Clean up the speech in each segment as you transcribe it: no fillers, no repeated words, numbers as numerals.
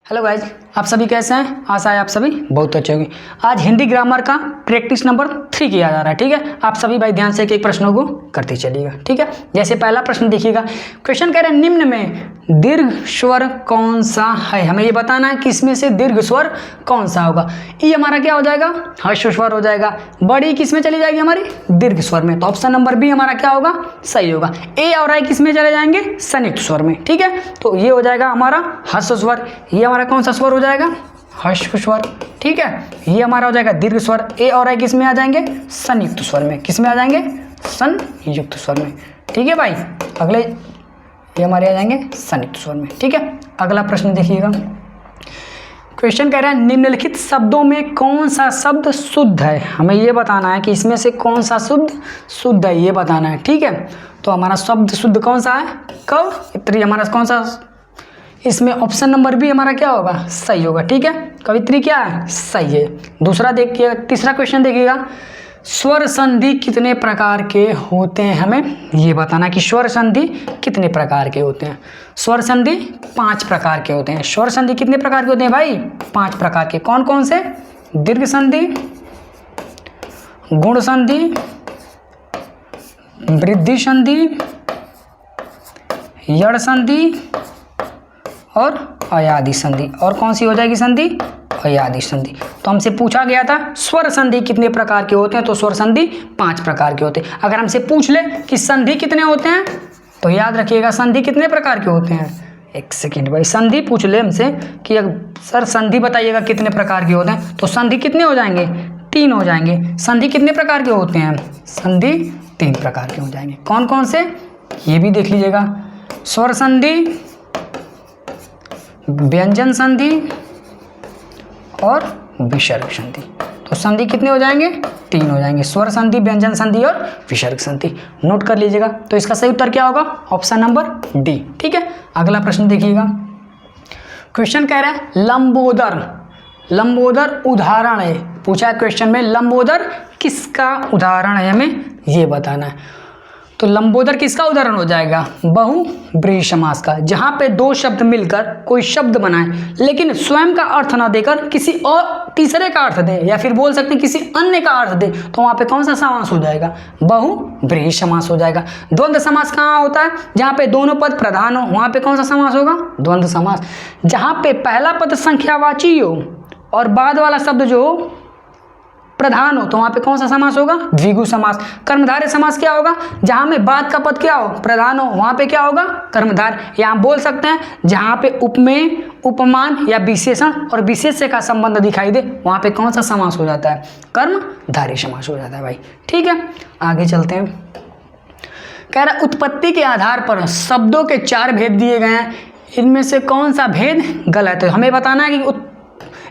Hello guys, आप सभी कैसे हैं? आशा है आप सभी बहुत अच्छे होंगे। आज हिंदी ग्रामर का प्रैक्टिस नंबर 3 किया जा रहा है। ठीक है, आप सभी भाई ध्यान से एक एक प्रश्नों को करते चलिएगा। ठीक है, जैसे पहला प्रश्न देखिएगा। क्वेश्चन कह रहे हैं निम्न में दीर्घ स्वर कौन सा है। हमें ये बताना है कि इसमें से दीर्घ स्वर कौन सा होगा। ई हमारा क्या हो जाएगा? हर्ष स्वर हो जाएगा। बड़ी किस में चली जाएगी? हमारी दीर्घ स्वर में। तो ऑप्शन नंबर बी हमारा क्या होगा? सही होगा। ए और आई किस में चले जाएंगे? संयुक्त स्वर में। ठीक है, तो ये हो जाएगा हमारा हर्ष स्वर। ये हमारा कौन सा स्वर हो जाएगा? हर्ष स्वर। ठीक है, ये हमारा हो जाएगा दीर्घ स्वर। ए और आई किस में आ जाएंगे? संयुक्त स्वर में। किस में आ जाएंगे? संयुक्त स्वर में। ठीक है भाई, अगले ये हमारे आ जाएंगे संयुक्त स्वर में। ठीक है, अगला प्रश्न देखिएगा। क्वेश्चन कह रहा है निम्नलिखित शब्दों में कौन सा शब्द शुद्ध है। हमें ये बताना है कि इसमें से कौन सा शुद्ध है, ये बताना है। ठीक है, तो हमारा शब्द शुद्ध कौन सा है? कवित्री। हमारा कौन सा? इसमें ऑप्शन नंबर बी हमारा क्या होगा? सही होगा। ठीक है, कवित्री क्या है? सही है। दूसरा देखिए, तीसरा क्वेश्चन देखिएगा। स्वर संधि कितने प्रकार के होते हैं? हमें ये बताना कि स्वर संधि कितने प्रकार के होते हैं। स्वर संधि 5 प्रकार के होते हैं। स्वर संधि कितने प्रकार के होते हैं भाई? 5 प्रकार के। कौन कौन से? दीर्घ संधि, गुण संधि, वृद्धि संधि, यड़ संधि और अयादि संधि। और कौन सी हो जाएगी संधि? अयादि संधि। तो हमसे पूछा गया था स्वर संधि कितने प्रकार के होते हैं, तो स्वर संधि 5 प्रकार के होते हैं। अगर हमसे पूछ ले कि संधि कितने होते हैं, तो याद रखिएगा संधि कितने प्रकार के होते हैं। एक सेकेंड भाई, संधि पूछ ले हमसे कि सर संधि बताइएगा कितने प्रकार के होते हैं, तो संधि कितने हो जाएंगे? 3 हो जाएंगे। संधि कितने प्रकार के होते हैं? संधि 3 प्रकार के हो जाएंगे। कौन कौन से? ये भी देख लीजिएगा। स्वर संधि, व्यंजन संधि और विसर्ग संधि। तो संधि कितने हो जाएंगे? 3 हो जाएंगे। स्वर संधि, व्यंजन संधि और विसर्ग संधि। नोट कर लीजिएगा। तो इसका सही उत्तर क्या होगा? Option number D. ठीक है, अगला प्रश्न देखिएगा। क्वेश्चन कह रहा है लंबोदर। लंबोदर उदाहरण है। पूछा है क्वेश्चन में लंबोदर किसका उदाहरण है, हमें ये बताना है। तो लंबोदर किसका उदाहरण हो जाएगा? बहुब्रीहि समास का। जहां पे 2 शब्द मिलकर कोई शब्द बनाए लेकिन स्वयं का अर्थ ना देकर किसी और तीसरे का अर्थ दे, या फिर बोल सकते हैं किसी अन्य का अर्थ दे, तो वहां पे कौन सा समास हो जाएगा? बहुब्रीहि समास हो जाएगा। द्वंद्व समास कहाँ होता है? जहां पे दोनों पद प्रधान हो, वहां पे कौन सा समास होगा? द्वंद्व समास। जहां पे पहला पद संख्यावाची हो और बाद वाला शब्द जो हो प्रधान हो, तो वहां पे कौन सा समास होगा? द्विगु समास। कर्मधारय समास क्या होगा? जहां में बाद का पद क्या हो? प्रधान हो, वहां पे क्या होगा? कर्मधार। यहां बोल सकते हैं जहां पे उपमेय, उपमान या विशेषण और विशेष्य का संबंध दिखाई दे, वहां पे कौन सा समास हो जाता है? कर्मधारय समास हो जाता है भाई। ठीक है, आगे चलते हैं। कह रहा उत्पत्ति के आधार पर शब्दों के 4 भेद दिए गए हैं, इनमें से कौन सा भेद गलत है। हमें बताना है कि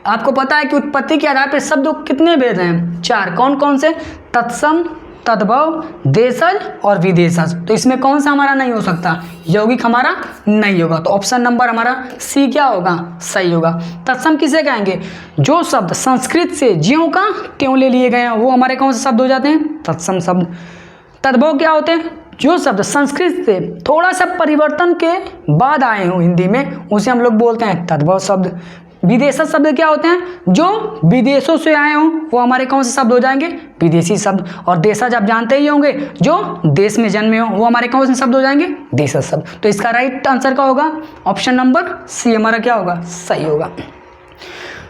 आपको पता है कि उत्पत्ति के आधार पर शब्द कितने भेद हैं? 4। कौन कौन से? तत्सम, तद्भव, देशज और विदेशज। तो इसमें कौन सा हमारा नहीं हो सकता? यौगिक हमारा नहीं होगा। तो ऑप्शन नंबर हमारा सी क्या होगा? सही होगा। तत्सम किसे कहेंगे? जो शब्द संस्कृत से ज्यों का त्यों ले लिए गए हैं, वो हमारे कौन से शब्द हो जाते हैं? तत्सम शब्द। तद्भव क्या होते हैं? जो शब्द संस्कृत से थोड़ा सा परिवर्तन के बाद आए हों हिंदी में, उसे हम लोग बोलते हैं तद्भव शब्द। विदेशज शब्द क्या होते हैं? जो विदेशों से आए हों, वो हमारे कौन से शब्द हो जाएंगे? विदेशी शब्द। और देशज आप जानते ही होंगे, जो देश में जन्मे हों, वो हमारे कौन से शब्द हो जाएंगे? देशज शब्द। तो इसका राइट आंसर क्या होगा? ऑप्शन नंबर सी हमारा क्या होगा? सही होगा।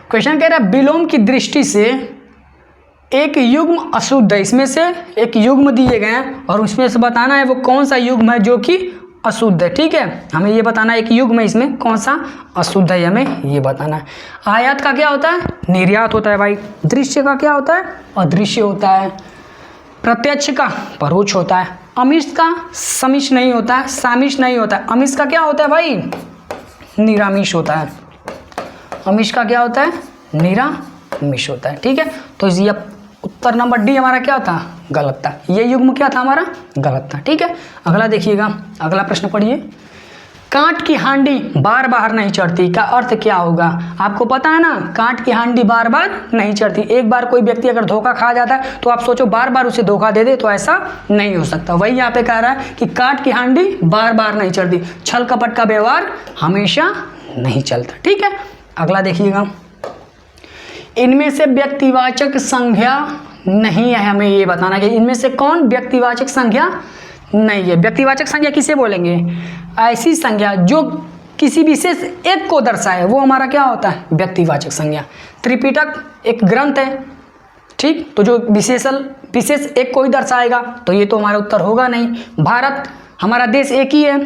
क्वेश्चन कह रहा है विलोम की दृष्टि से एक युग्म अशुद्ध है। इसमें से एक युग्म दिए गए हैं और उसमें से बताना है वो कौन सा युग्म है जो कि अशुद्ध है। ठीक है, हमें ये बताना है एक युग्म है, इसमें कौन सा अशुद्ध है, हमें ये बताना है। आयात का क्या होता है? निर्यात होता है भाई। दृश्य का क्या होता है? अदृश्य होता है। प्रत्यक्ष का परोक्ष होता है। अमिष का समिष नहीं होता है, सामिष नहीं होता है। अमिष का क्या होता है भाई? निरामिष होता है। अमिष का क्या होता है? निरामिष होता है। ठीक है, तो ये उत्तर नंबर डी हमारा क्या था? गलत था। ये युग्म क्या था हमारा? गलत था। ठीक है, अगला देखिएगा। अगला प्रश्न पढ़िए। कांट की हांडी बार बार नहीं चढ़ती का अर्थ क्या होगा? आपको पता है ना, कांट की हांडी बार बार नहीं चढ़ती। एक बार कोई व्यक्ति अगर धोखा खा जाता है तो आप सोचो बार बार उसे धोखा दे दे, तो ऐसा नहीं हो सकता। वही यहाँ पे कह रहा है कि कांट की हांडी बार बार नहीं चढ़ती। छल कपट का व्यवहार हमेशा नहीं चलता। ठीक है, अगला देखिएगा, इनमें से व्यक्तिवाचक संज्ञा नहीं है, हमें ये बताना कि इनमें से कौन व्यक्तिवाचक संज्ञा नहीं है। व्यक्तिवाचक संज्ञा किसे बोलेंगे? ऐसी संज्ञा जो किसी विशेष एक को दर्शाए, वो हमारा क्या होता है? व्यक्तिवाचक संज्ञा। त्रिपिटक एक ग्रंथ है, ठीक, तो जो विशेष एक को ही दर्शाएगा, तो ये तो हमारा उत्तर होगा नहीं। भारत हमारा देश एक ही है,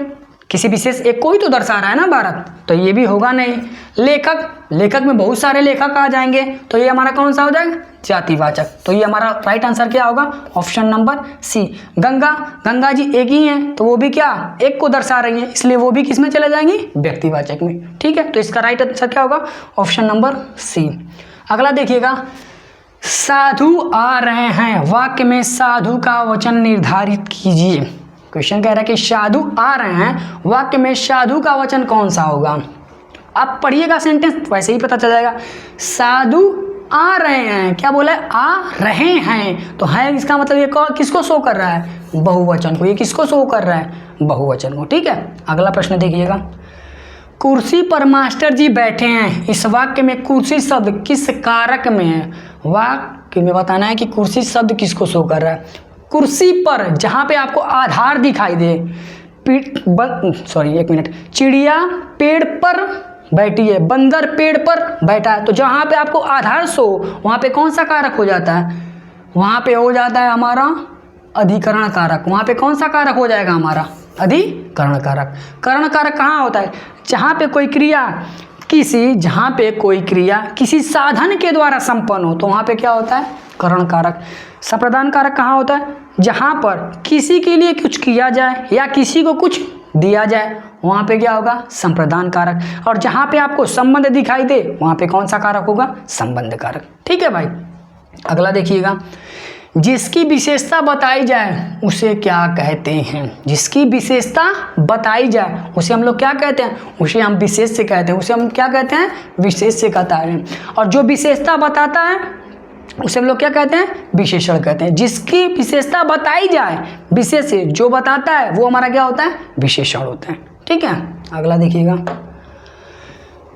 किसी विशेष एक को ही तो दर्शा रहा है ना भारत, तो ये भी होगा नहीं। लेखक में बहुत सारे लेखक आ जाएंगे, तो ये हमारा कौन सा हो जाएगा? जातिवाचक। तो ये हमारा राइट आंसर क्या होगा? Option number C. Ganga ji एक ही हैं, तो वो भी क्या एक को दर्शा रही हैं, इसलिए वो भी किस में चले जाएंगी? व्यक्तिवाचक में। ठीक है, तो इसका राइट आंसर क्या होगा? Option number C. अगला देखिएगा, साधु आ रहे हैं, वाक्य में साधु का वचन निर्धारित कीजिए। क्वेश्चन कह रहा है कि साधु आ रहे हैं, वाक्य में साधु का वचन कौन सा होगा? आप पढ़िएगा सेंटेंस, वैसे ही पता चल जाएगा। साधु आ रहे हैं, क्या बोला है? आ रहे हैं, तो है इसका मतलब ये किसको शो कर रहा है? बहुवचन को। ये किसको शो कर रहा है? बहुवचन को। ठीक है, अगला प्रश्न देखिएगा, कुर्सी पर मास्टर जी बैठे हैं, इस वाक्य में कुर्सी शब्द किस कारक में है? वाक्य में बताना है कि कुर्सी शब्द किसको शो कर रहा है। कुर्सी पर, जहाँ पे आपको आधार दिखाई दे, चिड़िया पेड़ पर बैठी है, बंदर पेड़ पर बैठा है, तो जहाँ पे आपको आधार शो, वहाँ पे कौन सा कारक हो जाता है? वहाँ पे हो जाता है हमारा अधिकरण कारक। वहाँ पे कौन सा कारक हो जाएगा? हमारा अधिकरण कारक। करण कारक कहाँ होता है? जहाँ पे कोई क्रिया किसी साधन के द्वारा संपन्न हो, तो वहाँ पे क्या होता है? करण कारक। संप्रदान कारक कहाँ होता है? जहाँ पर किसी के लिए कुछ किया जाए या किसी को कुछ दिया जाए, वहाँ पे क्या होगा? संप्रदान कारक। और जहाँ पे आपको संबंध दिखाई दे, वहाँ पे कौन सा कारक होगा? संबंध कारक। ठीक है भाई, अगला देखिएगा, जिसकी विशेषता बताई जाए उसे क्या कहते हैं? जिसकी विशेषता बताई जाए उसे हम लोग क्या कहते हैं? उसे हम विशेष से कहते हैं। उसे हम क्या कहते हैं? विशेष से कहता है। और जो विशेषता बताता है उसे हम लोग क्या कहते हैं? विशेषण कहते हैं। जिसकी विशेषता बताई जाए, विशेष से जो बताता है, वो हमारा क्या होता है? विशेषण होता है। ठीक है, अगला देखिएगा,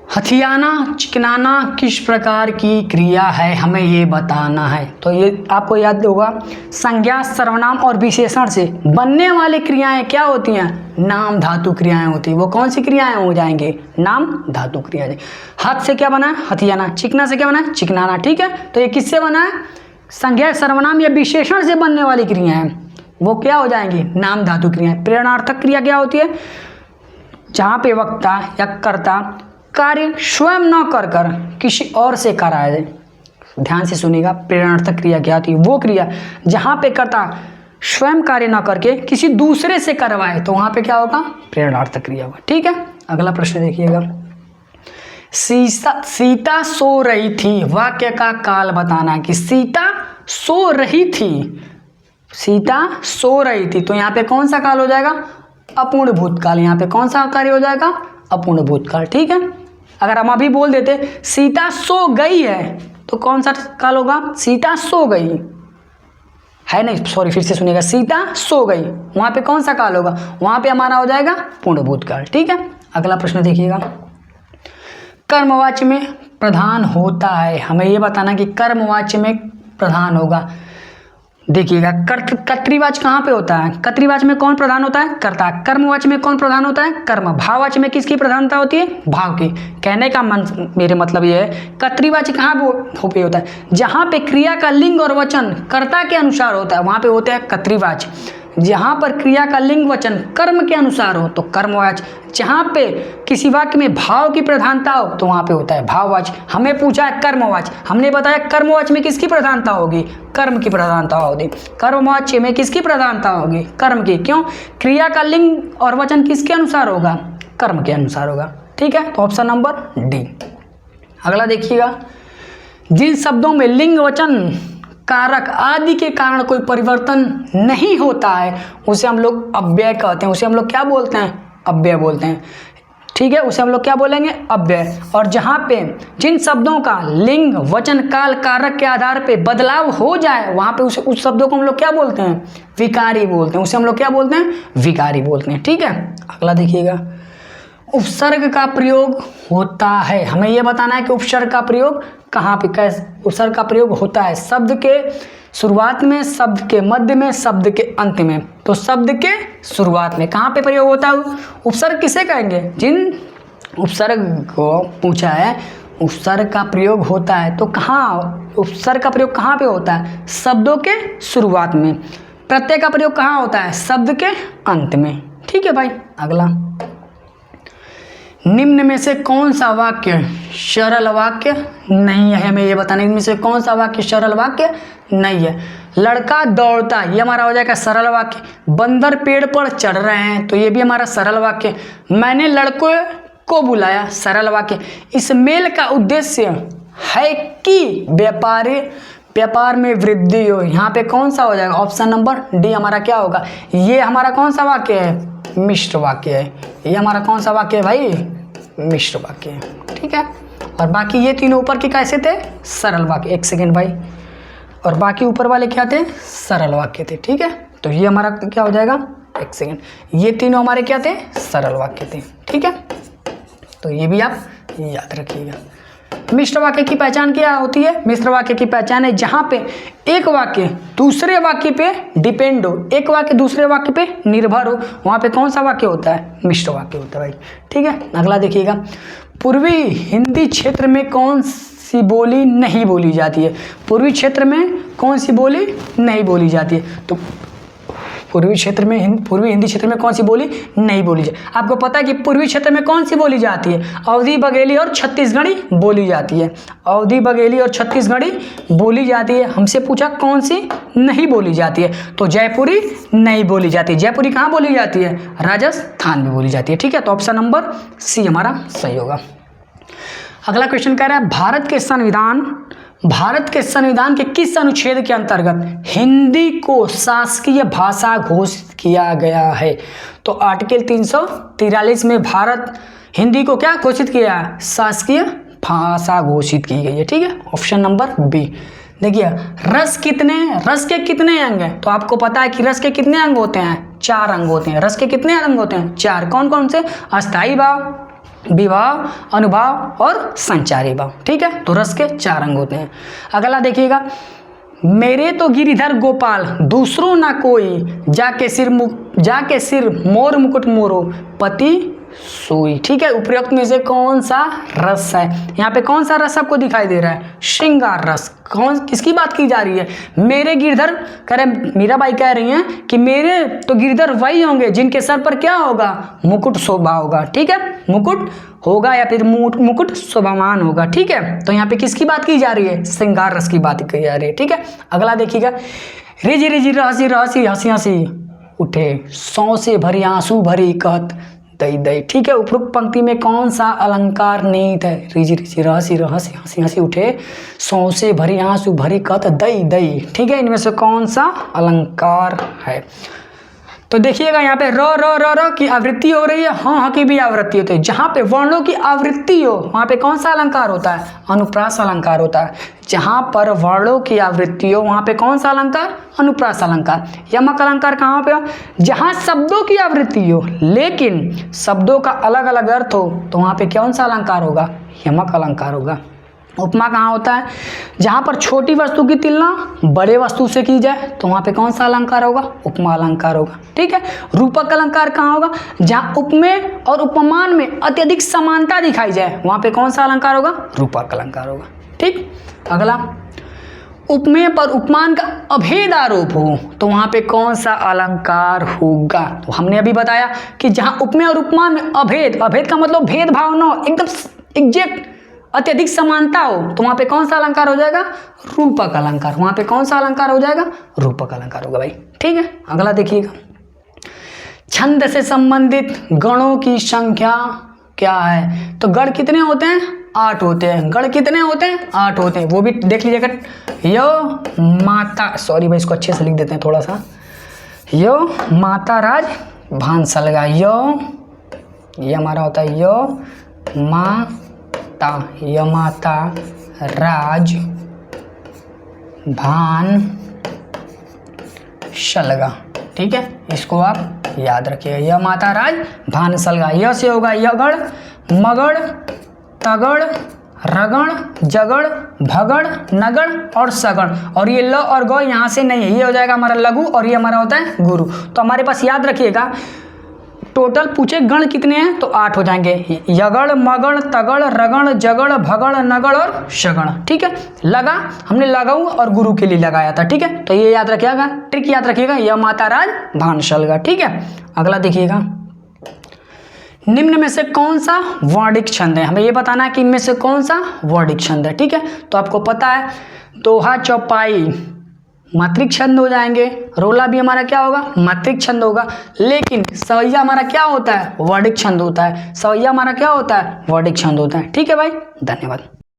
हथियाना चिकनाना किस प्रकार की क्रिया है, हमें ये बताना है। तो ये आपको याद होगा, संज्ञा, सर्वनाम और विशेषण से बनने वाली क्रियाएं क्या होती हैं? नाम धातु क्रियाएं होती हैं। वो कौन सी क्रियाएं हो जाएंगे? नाम धातु क्रियाएं। हाथ से क्या बना है? हथियाना। चिकना से क्या बना है? चिकनाना। ठीक है, तो ये किससे बना है? संज्ञा, सर्वनाम या विशेषण से बनने वाली क्रियाएं, वो क्या हो जाएंगी? नाम धातु क्रियाएं। प्रेरणार्थक क्रिया क्या होती है? जहाँ पे वक्ता या कर्ता कार्य स्वयं न कर किसी और से कराया जाए। ध्यान से सुनिएगा, प्रेरणार्थक क्रिया क्या होती है? वो क्रिया जहाँ पे कर्ता स्वयं कार्य न करके किसी दूसरे से करवाए, तो वहाँ पे क्या होगा? प्रेरणार्थक क्रिया होगा। ठीक है, अगला प्रश्न देखिएगा, सीता सो रही थी, वाक्य का काल बताना कि सीता सो रही थी। सीता सो रही थी, तो यहाँ पे कौन सा काल हो जाएगा? अपूर्ण भूतकाल। यहाँ पे कौन सा कार्य हो जाएगा? अपूर्ण भूतकाल। ठीक है, अगर हम अभी बोल देते सीता सो गई है, तो कौन सा काल होगा? सीता सो गई है नहीं, सॉरी, फिर से सुनिएगा, सीता सो गई, वहाँ पे कौन सा काल होगा? वहाँ पे हमारा हो जाएगा पूर्ण भूतकाल। ठीक है, अगला प्रश्न देखिएगा, कर्मवाच्य में प्रधान होता है, हमें ये बताना कि कर्मवाच्य में प्रधान होगा। देखिएगा, कर्तृवाच्य कहाँ पे होता है? कर्तृवाच्य में कौन प्रधान होता है? कर्ता। कर्मवाच्य में कौन प्रधान होता है? कर्म। भाववाच्य में किसकी प्रधानता होती है? भाव की। कहने का मेरे मतलब ये है, कर्तृवाच्य कहाँ पे होता है? जहाँ पे क्रिया का लिंग और वचन कर्ता के अनुसार होता है, वहाँ पे होता है कर्तृवाच्य। जहाँ पर क्रिया का लिंग वचन कर्म के अनुसार हो, तो कर्मवाच्य। जहाँ पे किसी वाक्य में भाव की प्रधानता हो, तो वहाँ पे होता है भाववाच्य। हमें पूछा है कर्मवाच्य, हमने बताया कर्मवाच्य में किसकी प्रधानता होगी? कर्म की प्रधानता होगी। कर्मवाच्य में किसकी प्रधानता होगी? कर्म की। क्यों? क्रिया का लिंग और वचन किसके अनुसार होगा? कर्म के अनुसार होगा। ठीक है, तो ऑप्शन नंबर डी। अगला देखिएगा, जिन शब्दों में लिंग वचन कारक आदि के कारण कोई परिवर्तन नहीं होता है, उसे हम लोग अव्यय कहते हैं। उसे हम लोग क्या बोलते हैं? अव्यय बोलते हैं। ठीक है, उसे हम लोग क्या बोलेंगे? अव्यय। और जहाँ पे जिन शब्दों का लिंग वचन काल कारक के आधार पे बदलाव हो जाए, वहाँ पे उस शब्दों को हम लोग क्या बोलते हैं? विकारी बोलते हैं। उसे हम लोग क्या बोलते हैं? विकारी बोलते हैं। ठीक है, अगला देखिएगा, उपसर्ग का प्रयोग होता है, हमें यह बताना है कि उपसर्ग का प्रयोग कहाँ पे, कैसे उपसर्ग का प्रयोग होता है। शब्द के शुरुआत में, शब्द के मध्य में, शब्द के अंत में। तो शब्द के शुरुआत में कहाँ पे प्रयोग होता है उपसर्ग, किसे कहेंगे? जिन उपसर्ग को पूछा है उपसर्ग का प्रयोग होता है तो कहाँ, उपसर्ग का प्रयोग कहाँ पे होता है? शब्दों के शुरुआत में। प्रत्यय का प्रयोग कहाँ होता है? शब्द के अंत में। ठीक है भाई। अगला, निम्न में से कौन सा वाक्य सरल वाक्य नहीं है? हमें ये बताना, इनमें से कौन सा वाक्य सरल वाक्य नहीं है? लड़का दौड़ता, ये हमारा हो जाएगा सरल वाक्य। बंदर पेड़ पर चढ़ रहे हैं, तो ये भी हमारा सरल वाक्य। मैंने लड़कों को बुलाया, सरल वाक्य। इस मेल का उद्देश्य है कि व्यापार में वृद्धि हो, यहाँ पे कौन सा हो जाएगा? ऑप्शन नंबर डी हमारा क्या होगा? ये हमारा कौन सा वाक्य है? मिश्र वाक्य है। ये हमारा कौन सा वाक्य है भाई? मिश्र वाक्य है। ठीक है। और बाकी ये तीनों ऊपर के कैसे थे? सरल वाक्य। एक सेकेंड भाई, और बाकी ऊपर वाले क्या थे? सरल वाक्य थे। ठीक है। तो ये हमारा क्या हो जाएगा? एक सेकेंड, ये तीनों हमारे क्या थे? सरल वाक्य थे। ठीक है। तो ये भी आप याद रखिएगा। मिश्र वाक्य की पहचान क्या होती है? मिश्र वाक्य की पहचान है जहां पे एक वाक्य दूसरे वाक्य पे डिपेंड हो, एक वाक्य दूसरे वाक्य पे निर्भर हो, वहां पे कौन सा वाक्य होता है? मिश्र वाक्य होता है भाई। ठीक है। अगला देखिएगा, पूर्वी हिंदी क्षेत्र में कौन सी बोली नहीं बोली जाती है? पूर्वी क्षेत्र में कौन सी बोली नहीं बोली जाती है? तो पूर्वी हिंदी क्षेत्र में कौन सी बोली नहीं बोली जाती? आपको पता है कि पूर्वी क्षेत्र में कौन सी बोली जाती है? अवधी, बघेली और छत्तीसगढ़ी बोली जाती है। अवधी, बघेली और छत्तीसगढ़ी बोली जाती है। हमसे पूछा कौन सी नहीं बोली जाती है, तो जयपुरी नहीं बोली जाती। जयपुरी कहाँ बोली जाती है? राजस्थान में बोली जाती है। ठीक है। तो ऑप्शन नंबर सी हमारा सही होगा। अगला क्वेश्चन कह रहा है, भारत के संविधान के किस अनुच्छेद के अंतर्गत हिंदी को शासकीय भाषा घोषित किया गया है? तो आर्टिकल 343 में भारत हिंदी को क्या घोषित किया है? शासकीय भाषा घोषित की गई है। ठीक है। Option number B. देखिए, रस के कितने अंग हैं? तो आपको पता है कि रस के कितने अंग होते हैं? 4 अंग होते हैं। रस के कितने अंग होते हैं? 4। कौन कौन से? अस्थाई भाव, विभाव, अनुभाव और संचारी भाव। ठीक है। तो रस के 4 अंग होते हैं। अगला देखिएगा, मेरे तो गिरिधर गोपाल दूसरों ना कोई, जाके सिर मोर मुकुट मोरो पति सोई। ठीक है। उपरोक्त में से कौन सा रस है? यहाँ पे कौन सा रस आपको दिखाई दे रहा है? श्रृंगार रस। किसकी बात की जा रही है? मेरे गिरधर कह रहे, मीराबाई कह रही हैं कि मेरे तो गिरधर वही होंगे जिनके सर पर क्या होगा? मुकुट शोभा होगा। ठीक है। मुकुट होगा या फिर मुकुट शोभामान होगा। ठीक है। तो यहाँ पे किसकी बात की जा रही है? श्रृंगार रस की बात की जा रही है। ठीक है। अगला देखिएगा, रिझ रिझ रहसी रहसी हंसी हंसी उठे, सौ से भरी आंसू भरी कहत दई दई। ठीक है। उपरोक्त पंक्ति में कौन सा अलंकार निहित है? रिझ रिझ रहसी रहसी हंसी हंसी उठे, सौ से भरी आंसू भरी कहत दई दई। ठीक है। इनमें से कौन सा अलंकार है? तो देखिएगा, यहाँ पे र र र र की आवृत्ति हो रही है, हाँ की भी आवृत्ति होती है। जहाँ पे वर्णों की आवृत्ति हो वहाँ पे कौन सा अलंकार होता है? अनुप्रास अलंकार होता है। जहाँ पर वर्णों की आवृत्ति हो वहाँ पे कौन सा अलंकार? अनुप्रास अलंकार। यमक अलंकार कहाँ पे हो? जहाँ शब्दों की आवृत्ति हो लेकिन शब्दों का अलग अलग अर्थ हो तो वहाँ पे कौन सा अलंकार होगा? यमक अलंकार होगा। उपमा कहाँ होता है? जहाँ पर छोटी वस्तु की तुलना बड़े वस्तु से की जाए तो वहाँ पे कौन सा अलंकार होगा? उपमा अलंकार होगा। ठीक है। रूपक अलंकार कहाँ होगा? जहाँ उपमेय और उपमान में अत्यधिक समानता दिखाई जाए वहाँ पे कौन सा अलंकार होगा? रूपक अलंकार होगा। ठीक। अगला, उपमेय पर उपमान का अभेद आरोप हो तो वहाँ पे कौन सा अलंकार होगा? तो हमने अभी बताया कि जहाँ उपमेय और उपमान में अभेद का मतलब भेदभाव न हो, एकदम एग्जैक्ट अत्यधिक समानता हो तो वहाँ पे कौन सा अलंकार हो जाएगा? रूपक अलंकार। वहाँ पे कौन सा अलंकार हो जाएगा? रूपक अलंकार होगा भाई। ठीक है। अगला देखिएगा, छंद से संबंधित गणों की संख्या क्या है? तो गण कितने होते हैं? 8 होते हैं। गण कितने होते हैं? 8 होते हैं। वो भी देख लीजिएगा, यो माता, सॉरी भाई इसको अच्छे से लिख देते हैं थोड़ा सा, यो माता राज भानसलगा, ये हमारा होता है यो माता राज भान शलगा। ठीक है, इसको आप याद रखिएगा। य माता राज भान सलगा, य से होगा यगड़ मगड़ तगड़ रगड़ जगड़ भगड़ नगड़ और सगड़, और ये ल और ग यहाँ से नहीं है, ये हो जाएगा हमारा लघु और ये हमारा होता है गुरु। तो हमारे पास याद रखिएगा टोटल पूछे गण कितने हैं तो 8 हो जाएंगे, यगड़ मगड़ तगड़ रगड़ जगड़ भगड़ नगड़ और शगड़। ठीक है, लगा हमने लगाऊ और गुरु के लिए लगाया था। ठीक है, तो ये याद रखिएगा, ट्रिक याद रखिएगा, य माता राज भान सलगा। ठीक है, अगला देखिएगा, निम्न में से कौन सा वर्णिक छंद है, हमें ये बताना है कि इनमें से कौन सा वर्णिक छंद है। ठीक है, तो आपको पता है दोहा चौपाई मात्रिक छंद हो जाएंगे, रोला भी हमारा क्या होगा मात्रिक छंद होगा, लेकिन सवैया हमारा क्या होता है वर्णिक छंद होता है, सवैया हमारा क्या होता है वर्णिक छंद होता है। ठीक है भाई, धन्यवाद।